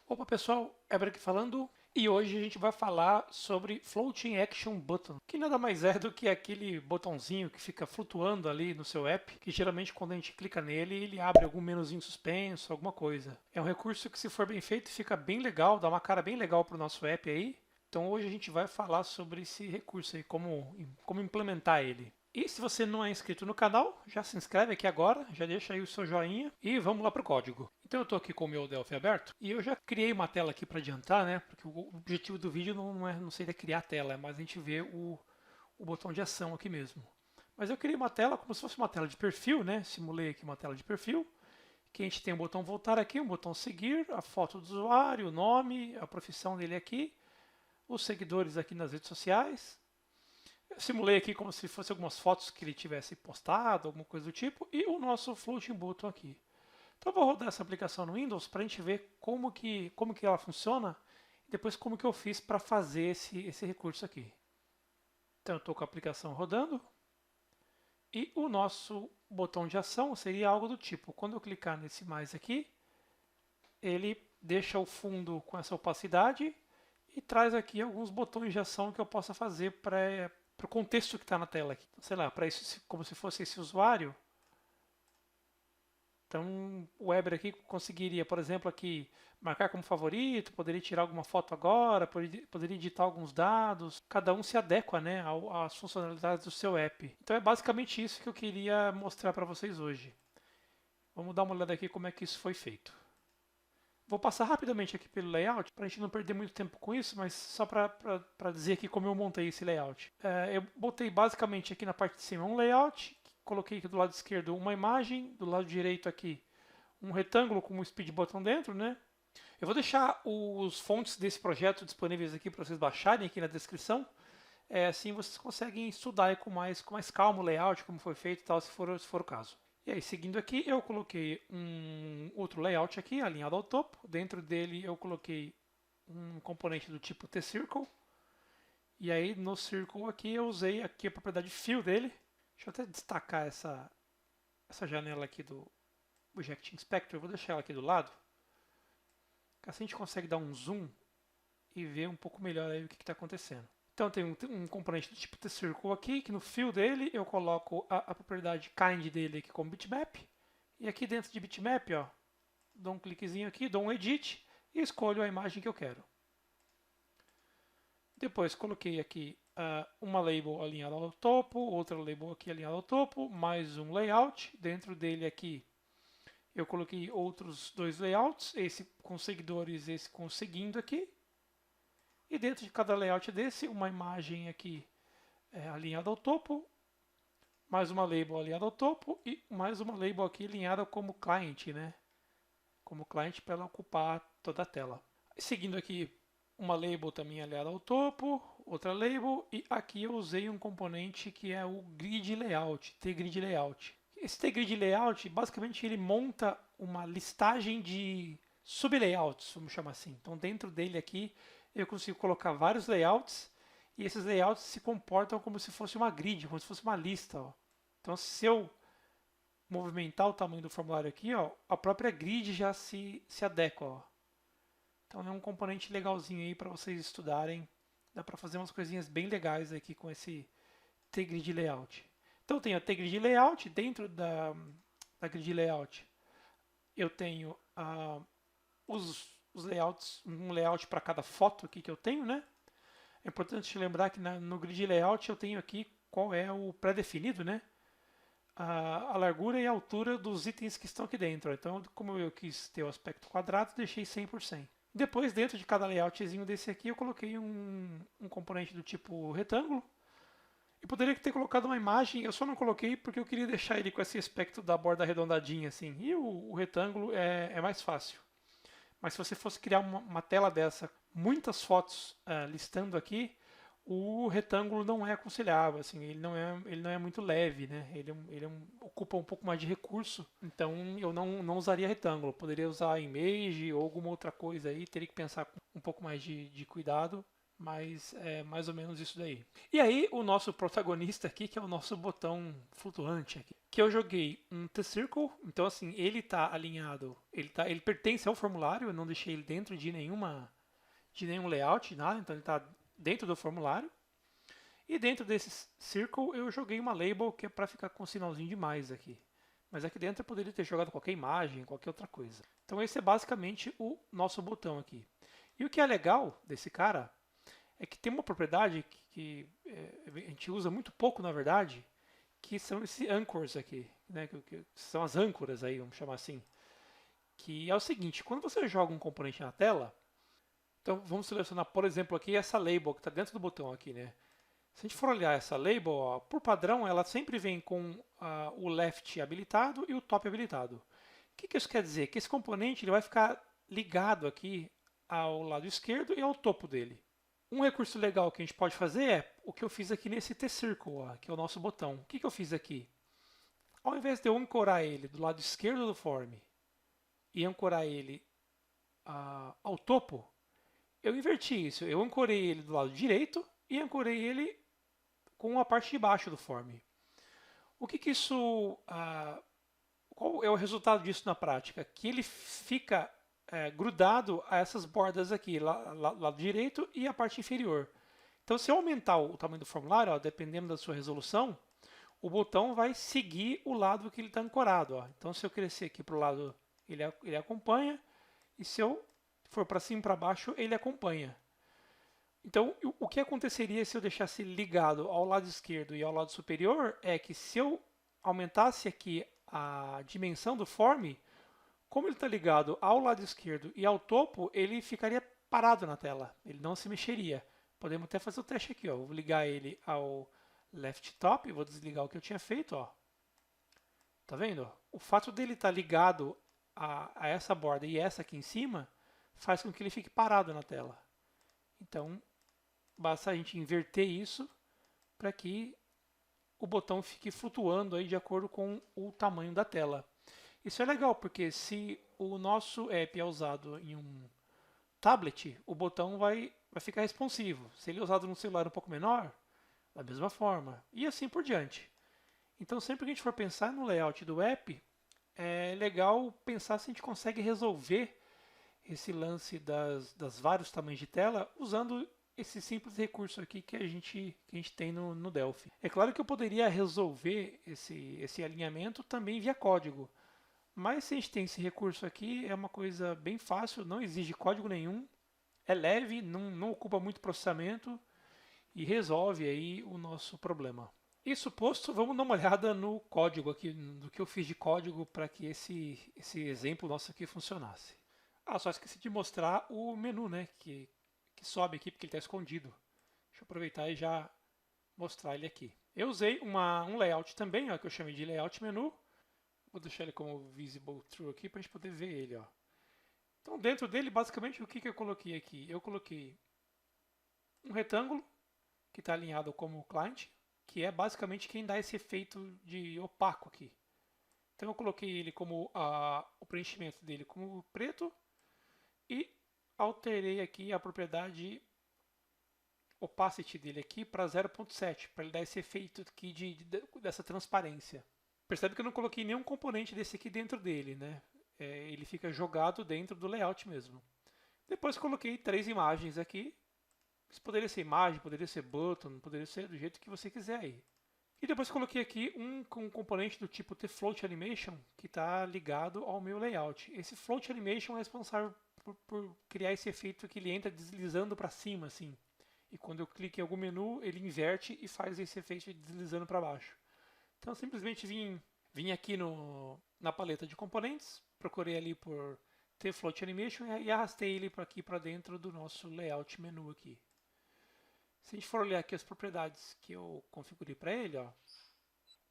Opa pessoal, Eber aqui falando e hoje a gente vai falar sobre Floating Action Button, que nada mais é do que aquele botãozinho que fica flutuando ali no seu app, que geralmente quando a gente clica nele ele abre algum menuzinho suspenso, alguma coisa. É um recurso que se for bem feito fica bem legal, dá uma cara bem legal para o nosso app aí. Então hoje a gente vai falar sobre esse recurso aí, como implementar ele. E se você não é inscrito no canal, já se inscreve aqui agora, já deixa aí o seu joinha e vamos lá para o código. Então eu estou aqui com o meu Delphi aberto e eu já criei uma tela aqui para adiantar, né? Porque o objetivo do vídeo não seria criar a tela, é mais a gente ver o botão de ação aqui mesmo. Mas eu criei uma tela como se fosse uma tela de perfil, né? Simulei aqui uma tela de perfil, que a gente tem um botão voltar aqui, um botão seguir, a foto do usuário, o nome, a profissão dele aqui, os seguidores aqui nas redes sociais. Eu simulei aqui como se fosse algumas fotos que ele tivesse postado, alguma coisa do tipo, e o nosso floating button aqui. Então eu vou rodar essa aplicação no Windows para a gente ver como que ela funciona e depois como que eu fiz para fazer esse recurso aqui. Então eu estou com a aplicação rodando e o nosso botão de ação seria algo do tipo, quando eu clicar nesse mais aqui, ele deixa o fundo com essa opacidade e traz aqui alguns botões de ação que eu possa fazer para o contexto que está na tela aqui. Então, sei lá, para isso, como se fosse esse usuário. Então, o Weber aqui conseguiria, por exemplo, aqui marcar como favorito, poderia tirar alguma foto agora, poderia editar alguns dados. Cada um se adequa, né, às funcionalidades do seu app. Então, é basicamente isso que eu queria mostrar para vocês hoje. Vamos dar uma olhada aqui como é que isso foi feito. Vou passar rapidamente aqui pelo layout, para a gente não perder muito tempo com isso, mas só para dizer aqui como eu montei esse layout. Eu botei basicamente aqui na parte de cima um layout, coloquei aqui do lado esquerdo uma imagem, do lado direito aqui um retângulo com um speed button dentro, né? Eu vou deixar os fontes desse projeto disponíveis aqui para vocês baixarem aqui na descrição. Assim vocês conseguem estudar aí com mais calma o layout, como foi feito e tal, se for o caso. E aí, seguindo aqui, eu coloquei um outro layout aqui, alinhado ao topo. Dentro dele eu coloquei um componente do tipo T-Circle. E aí no Circle aqui eu usei aqui a propriedade Fill dele. Deixa eu até destacar essa janela aqui do Object Inspector. Eu vou deixar ela aqui do lado. Assim a gente consegue dar um zoom e ver um pouco melhor aí o que está acontecendo. Então tem um componente do tipo T-Circle aqui, que no fill dele eu coloco a propriedade kind dele aqui como bitmap. E aqui dentro de bitmap, ó, dou um cliquezinho aqui, dou um edit e escolho a imagem que eu quero. Depois coloquei aqui uma label alinhada ao topo, outra label aqui alinhada ao topo, mais um layout. Dentro dele aqui eu coloquei outros dois layouts, esse com seguidores, esse com seguindo aqui. E dentro de cada layout desse, uma imagem aqui alinhada ao topo, mais uma label alinhada ao topo e mais uma label aqui alinhada como client, né? Como client para ela ocupar toda a tela. Seguindo aqui, uma label também alinhada ao topo, outra label e aqui eu usei um componente que é o grid layout, tgrid layout. Esse tgrid layout, basicamente ele monta uma listagem de sublayouts, vamos chamar assim. Então dentro dele aqui eu consigo colocar vários layouts e esses layouts se comportam como se fosse uma grid, como se fosse uma lista. Ó. Então se eu movimentar o tamanho do formulário aqui, ó, a própria grid já se adequa. Ó. Então é um componente legalzinho aí para vocês estudarem. Dá para fazer umas coisinhas bem legais aqui com esse tgrid layout. Então tem a tgrid layout, dentro da grid layout eu tenho os layouts, um layout para cada foto aqui que eu tenho, né? É importante lembrar que no grid layout eu tenho aqui qual é o pré-definido, né? A largura e a altura dos itens que estão aqui dentro. Então, como eu quis ter o aspecto quadrado, deixei 100%. Depois, dentro de cada layoutzinho desse aqui, eu coloquei um componente do tipo retângulo. E poderia ter colocado uma imagem, eu só não coloquei porque eu queria deixar ele com esse aspecto da borda arredondadinha assim. E o retângulo é mais fácil. Mas se você fosse criar uma tela dessa, muitas fotos listando aqui, o retângulo não é aconselhável, assim, ele não é muito leve, né? Ocupa um pouco mais de recurso, então eu não usaria retângulo, poderia usar image ou alguma outra coisa aí, teria que pensar com um pouco mais de cuidado. Mas é mais ou menos isso daí. E aí, o nosso protagonista aqui, que é o nosso botão flutuante aqui. Que eu joguei um T-Circle, então assim, ele está alinhado, ele pertence ao formulário, eu não deixei ele dentro de nenhum layout, nada, então ele está dentro do formulário. E dentro desse Circle eu joguei uma label que é para ficar com um sinalzinho de mais aqui. Mas aqui dentro eu poderia ter jogado qualquer imagem, qualquer outra coisa. Então esse é basicamente o nosso botão aqui. E o que é legal desse cara é que tem uma propriedade que a gente usa muito pouco, na verdade, que são esses anchors aqui, né? Que são as âncoras aí, vamos chamar assim. Que é o seguinte, quando você joga um componente na tela, então vamos selecionar, por exemplo, aqui essa label que está dentro do botão aqui, né? Se a gente for olhar essa label, ó, por padrão, ela sempre vem com o left habilitado e o top habilitado. O que isso quer dizer? Que esse componente ele vai ficar ligado aqui ao lado esquerdo e ao topo dele. Um recurso legal que a gente pode fazer é o que eu fiz aqui nesse T-Circle, que é o nosso botão. O que eu fiz aqui? Ao invés de eu ancorar ele do lado esquerdo do form e ancorar ele ao topo, eu inverti isso. Eu ancorei ele do lado direito e ancorei ele com a parte de baixo do form. O que isso... qual é o resultado disso na prática? Que ele fica grudado a essas bordas aqui, lado direito e a parte inferior. Então, se eu aumentar o tamanho do formulário, ó, dependendo da sua resolução, o botão vai seguir o lado que ele está ancorado. Ó. Então, se eu crescer aqui para o lado, ele acompanha, e se eu for para cima e para baixo, ele acompanha. Então, o que aconteceria se eu deixasse ligado ao lado esquerdo e ao lado superior é que se eu aumentasse aqui a dimensão do form, como ele está ligado ao lado esquerdo e ao topo, ele ficaria parado na tela, ele não se mexeria. Podemos até fazer o teste aqui, ó. Vou ligar ele ao left top, vou desligar o que eu tinha feito, ó. Tá vendo? O fato dele estar ligado a essa borda e essa aqui em cima faz com que ele fique parado na tela. Então, basta a gente inverter isso para que o botão fique flutuando aí de acordo com o tamanho da tela. Isso é legal, porque se o nosso app é usado em um tablet, o botão vai ficar responsivo. Se ele é usado num celular um pouco menor, da mesma forma. E assim por diante. Então, sempre que a gente for pensar no layout do app, é legal pensar se a gente consegue resolver esse lance das vários tamanhos de tela usando esse simples recurso aqui que a gente tem no Delphi. É claro que eu poderia resolver esse alinhamento também via código, mas se a gente tem esse recurso aqui, é uma coisa bem fácil, não exige código nenhum, é leve, não ocupa muito processamento e resolve aí o nosso problema. Isso posto, vamos dar uma olhada no código aqui, do que eu fiz de código para que esse exemplo nosso aqui funcionasse. Só esqueci de mostrar o menu, né, que sobe aqui porque ele está escondido. Deixa eu aproveitar e já mostrar ele aqui. Eu usei um layout também, ó, que eu chamei de layout menu. Vou deixar ele como visible true aqui para a gente poder ver ele. Ó. Então dentro dele, basicamente, o que eu coloquei aqui? Eu coloquei um retângulo que está alinhado como client, que é basicamente quem dá esse efeito de opaco aqui. Então eu coloquei ele como o preenchimento dele como preto e alterei aqui a propriedade opacity dele aqui para 0.7, para ele dar esse efeito aqui dessa transparência. Percebe que eu não coloquei nenhum componente desse aqui dentro dele, né? Ele fica jogado dentro do layout mesmo. Depois coloquei 3 imagens aqui. Isso poderia ser imagem, poderia ser button, poderia ser do jeito que você quiser aí. E depois coloquei aqui um componente do tipo TFloat Animation que está ligado ao meu layout. Esse Float Animation é responsável por criar esse efeito que ele entra deslizando para cima, assim. E quando eu clico em algum menu, ele inverte e faz esse efeito deslizando para baixo. Então eu simplesmente vim aqui na paleta de componentes, procurei ali por TFloat Animation e arrastei ele para aqui para dentro do nosso layout menu aqui. Se a gente for olhar aqui as propriedades que eu configurei para ele, ó,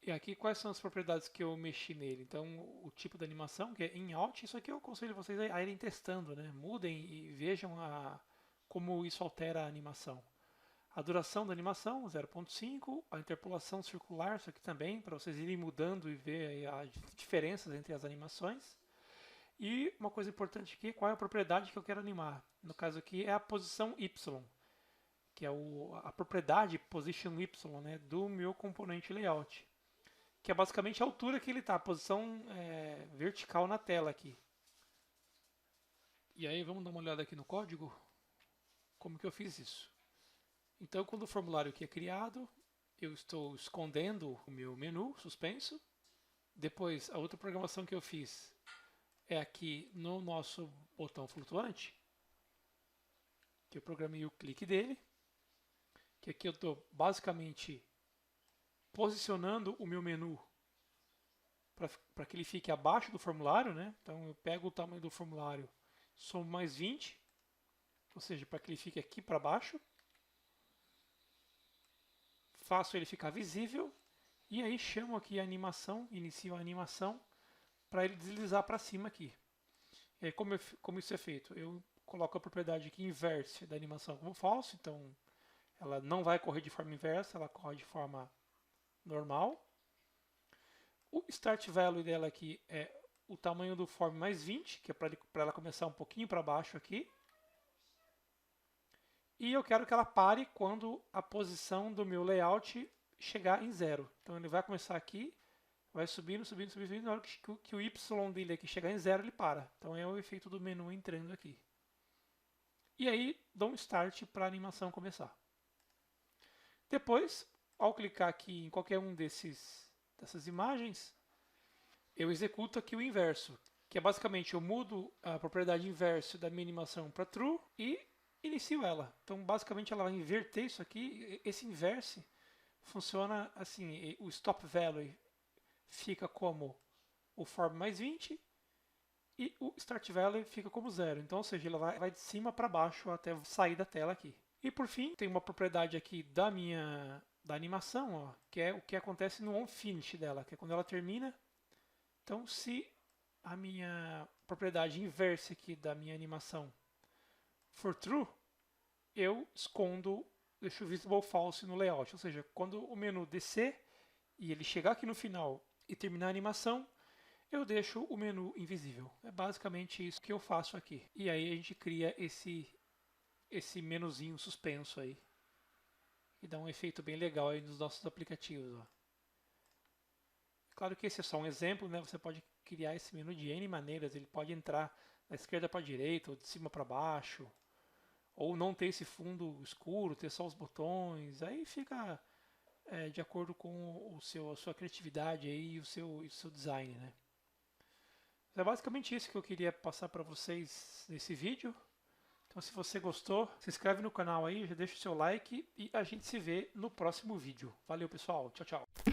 e aqui quais são as propriedades que eu mexi nele. Então o tipo da animação, que é in-out, isso aqui eu aconselho vocês a irem testando, né? Mudem e vejam como isso altera a animação. A duração da animação, 0.5, a interpolação circular, isso aqui também, para vocês irem mudando e ver as diferenças entre as animações. E uma coisa importante aqui, qual é a propriedade que eu quero animar? No caso aqui é a posição Y. que é a propriedade position y, né, do meu componente layout, que é basicamente a altura que ele está, a posição vertical na tela aqui. E aí vamos dar uma olhada aqui no código, como que eu fiz isso. Então, quando o formulário aqui é criado, eu estou escondendo o meu menu suspenso. Depois, a outra programação que eu fiz é aqui no nosso botão flutuante, que eu programei o clique dele, que aqui eu estou basicamente posicionando o meu menu para que ele fique abaixo do formulário, né? Então eu pego o tamanho do formulário, somo mais 20, ou seja, para que ele fique aqui para baixo, faço ele ficar visível e aí chamo aqui a animação, inicio a animação para ele deslizar para cima aqui. E aí como isso é feito? Eu coloco a propriedade aqui inverse da animação como false, então ela não vai correr de forma inversa, ela corre de forma normal. O start value dela aqui é o tamanho do form mais 20, que é para ela começar um pouquinho para baixo aqui. E eu quero que ela pare quando a posição do meu layout chegar em 0. Então ele vai começar aqui, vai subindo, subindo, subindo, na hora que o Y dele aqui chegar em 0, ele para. Então é o efeito do menu entrando aqui. E aí dou um start para a animação começar. Depois, ao clicar aqui em qualquer um dessas imagens, eu executo aqui o inverso, que é basicamente eu mudo a propriedade inverso da minha animação para true e inicio ela. Então basicamente ela vai inverter isso aqui. Esse inverse funciona assim, o stop value fica como o form mais 20 e o start value fica como 0. Então, ou seja, ela vai de cima para baixo até sair da tela aqui. E por fim, tem uma propriedade aqui da animação, ó, que é o que acontece no onFinish dela, que é quando ela termina. Então, se a minha propriedade inversa aqui da minha animação for true, eu escondo, deixo o visible false no layout. Ou seja, quando o menu descer e ele chegar aqui no final e terminar a animação, eu deixo o menu invisível. É basicamente isso que eu faço aqui. E aí a gente cria esse menuzinho suspenso aí. E dá um efeito bem legal aí nos nossos aplicativos. Ó. Claro que esse é só um exemplo, né? Você pode criar esse menu de N maneiras. Ele pode entrar da esquerda para a direita, ou de cima para baixo. Ou não ter esse fundo escuro, ter só os botões. Aí fica de acordo com a sua criatividade aí, e o seu design, né? É basicamente isso que eu queria passar para vocês nesse vídeo. Então, se você gostou, se inscreve no canal aí, já deixa o seu like e a gente se vê no próximo vídeo. Valeu, pessoal. Tchau, tchau.